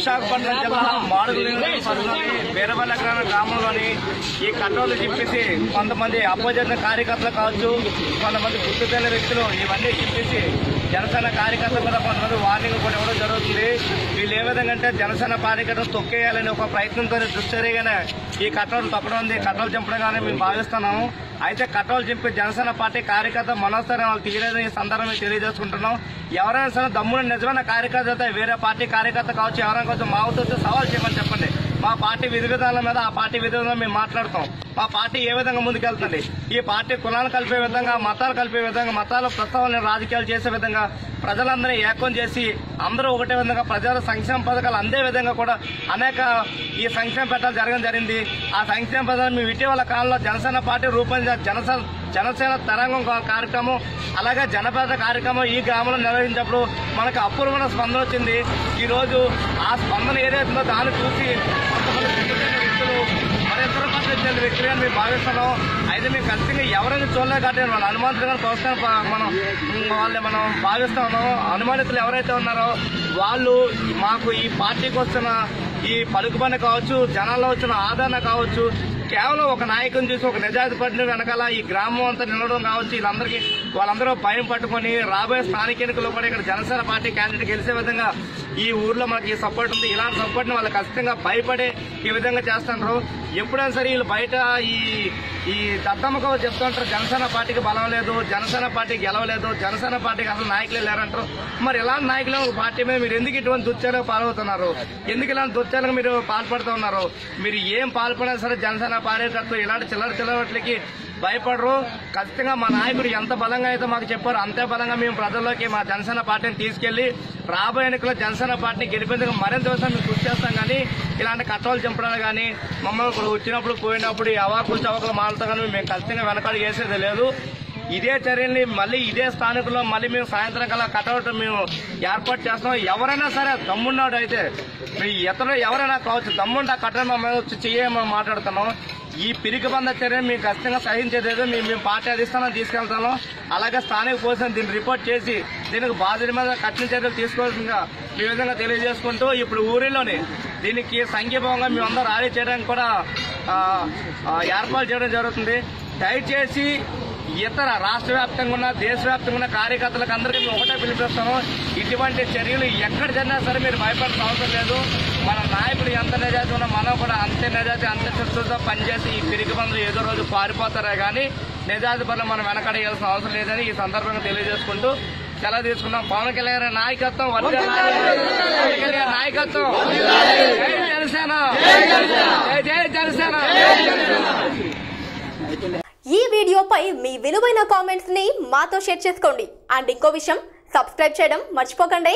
విశాఖపట్నం జిల్లా మాడుగులోని బీరవల్ల గ్రామంలోని ఈ కట్టోలు చింపేసి కొంతమంది అపోజిషన్ కార్యకర్తలు కావచ్చు, కొంతమంది గుర్తు తెలియని వ్యక్తులు ఇవన్నీ చింపేసి జనసేన కార్యకర్తల మీద కొంతమంది వార్నింగ్ కూడా ఇవ్వడం జరుగుతుంది. వీళ్ళు ఏ విధంగా అంటే జనసేన కార్యకర్తలు తొక్కేయాలని ఒక ప్రయత్నంతో దుశ్చర్యగానే ఈ కట్టోలు తొక్కడం ఉంది, కట్టోలు చింపడంగానే మేము భావిస్తున్నాము. అయితే కట్టోలు చింపి జనసేన పార్టీ కార్యకర్త మనోస్తారం వాళ్ళు తీయలేదని ఈ సందర్భంగా తెలియజేసుకుంటున్నాం. ఎవరైనా సరే దమ్మున నిజమైన కార్యకర్త వేరే పార్టీ కార్యకర్త కావచ్చు, ఎవరైనా కొంచెం మావుతో సవాల్ చేయమని చెప్పండి. మా పార్టీ విధి విధానాల మీద ఆ పార్టీ విధి విధానం మేము మాట్లాడతాం. మా పార్టీ ఏ విధంగా ముందుకెళ్తుంది, ఈ పార్టీ కులాలు కలిపే విధంగా, మతాలు కలిపే విధంగా, మతాల ప్రస్తావన రాజకీయాలు చేసే విధంగా ప్రజలందరినీ ఏకం చేసి అందరూ ఒకటే విధంగా ప్రజల సంక్షేమ పథకాలు అందే విధంగా కూడా అనేక ఈ సంక్షేమ పథకాలు జరగడం జరిగింది. ఆ సంక్షేమ పథకాలు మేము ఇటీవల కాలంలో జనసేన పార్టీ రూపొందించిన జనసేన తరంగం కార్యక్రమం, అలాగే జనపేద కార్యక్రమం ఈ గ్రామంలో నిర్వహించినప్పుడు మనకు అపూర్వమైన స్పందన వచ్చింది. ఈ రోజు ఆ స్పందన ఏదైతుందో దాన్ని చూసి కొంతమంది వ్యక్తులు మరింతర పద్ధతి వ్యక్తులుగా మేము భావిస్తున్నాం. అయితే మేము ఖచ్చితంగా ఎవరైనా చూడలేదు కాబట్టి వాళ్ళ అనుమానితులుగా మనం భావిస్తా ఉన్నాం. అనుమానితులు ఎవరైతే ఉన్నారో వాళ్ళు మాకు ఈ పార్టీకి వస్తున్న ఈ పలుకుబడి కావచ్చు, జనాల్లో వచ్చిన ఆదరణ కావచ్చు, కేవలం ఒక నాయకుని చూసి ఒక నిజాయితీ పడిన వెనకాల ఈ గ్రామం అంతా నిలవడం కావచ్చు, వాళ్ళందరూ భయం పట్టుకుని రాబోయే స్థానిక ఎన్నికల్లో కూడా ఇక్కడ జనసేన పార్టీ క్యాండిడేట్ గెలిచే విధంగా ఈ ఊర్లో మనకి ఈ సపోర్ట్ ఉంది. ఇలాంటి సపోర్ట్ని వాళ్ళు ఖచ్చితంగా భయపడే ఈ విధంగా చేస్తుంటారు. ఎప్పుడైనా సరే వీళ్ళు బయట ఈ దద్దమ్మకు చెప్తుంటారు జనసేన పార్టీకి బలం లేదు, జనసేన పార్టీకి గెలవలేదు, జనసేన పార్టీకి అసలు నాయకులే లేరంటారు. మరి ఇలాంటి నాయకులు ఒక పార్టీ మీద మీరు ఎందుకు ఇటువంటి దుర్చర్యకు పాల్పడుతున్నారు, ఎందుకు ఇలాంటి దుర్చర్యలకు మీరు పాల్పడుతూ ఉన్నారు? మీరు ఏం పాల్పడినా సరే జనసేన పార్టీ ఇలాంటి చిల్లరవాట్లకి భయపడరు. ఖచ్చితంగా మా నాయకుడు ఎంత బలంగా అయితే మాకు చెప్పారో అంతే బలంగా మేము ప్రజల్లోకి మా జనసేన పార్టీని తీసుకెళ్లి రాబోయే ఎన్నికల్లో జనసేన పార్టీని గెలిపేందుకు మరింత విషయం మేము కృషి చేస్తాం. కానీ ఇలాంటి కట్టోలు చంపడాలు కానీ మమ్మల్ని ఇప్పుడు వచ్చినప్పుడు పోయినప్పుడు ఈ అవాకులు చవకలు మాలతో కానీ మేము ఖచ్చితంగా వెనకాడు చేసేది లేదు. ఇదే చర్యల్ని మళ్ళీ ఇదే స్థానికుల్లో మళ్ళీ మేము సాయంత్రం కల్లా కటౌట్ మేము ఏర్పాటు చేస్తాం. ఎవరైనా సరే దమ్మున్నాడు అయితే ఇతరులు ఎవరైనా కావచ్చు, దమ్ముంటే ఆ కట్టడం మేము వచ్చి చేయమని మాట్లాడుతున్నాం. ఈ పిరికిబంద చర్యను మేము ఖచ్చితంగా సహించేదేదో మేము పార్టీ అధిష్టానం తీసుకెళ్తాను. అలాగే స్థానిక పోలీసులు దీన్ని రిపోర్ట్ చేసి దీనికి బాధ్యత మీద కఠిన చర్యలు తీసుకోవాల్సిందిగా ఈ విధంగా తెలియజేసుకుంటూ ఇప్పుడు ఊరిలోని దీనికి సంఘీభావంగా మేమందరూ ర్యాలీ చేయడానికి కూడా ఏర్పాటు చేయడం జరుగుతుంది. దయచేసి ఇతర రాష్ట్ర వ్యాప్తంగా ఉన్న దేశవ్యాప్తంగా ఉన్న కార్యకర్తలకు అందరికీ మేము ఒకటే పిలిపిస్తాము. ఇటువంటి చర్యలు ఎక్కడ జరిగినా సరే మీరు భయపడాల్సిన అవసరం లేదు. మన నాయకుడు ఎంత నిజాయితీ ఉన్నా మనం కూడా అంతే నిజాయితీ అంతే శక్తులతో పనిచేసి ఈ పిరికి బంధులు ఏదో రోజు పారిపోతారే కానీ నిజాయితీ పనులు మనం వెనకడేయాల్సిన అవసరం లేదని ఈ సందర్భంగా తెలియజేసుకుంటూ సెలవు తీసుకున్నాం. పవన్ కళ్యాణ్ నాయకత్వం, పవన్ కళ్యాణ్ నాయకత్వం, జై జనసేన, జై జనసేన. ఈ వీడియోపై మీ విలువైన కామెంట్స్ ని మాతో షేర్ చేసుకోండి. అండ్ ఇంకో విషయం, సబ్స్క్రైబ్ చేయడం మర్చిపోకండి.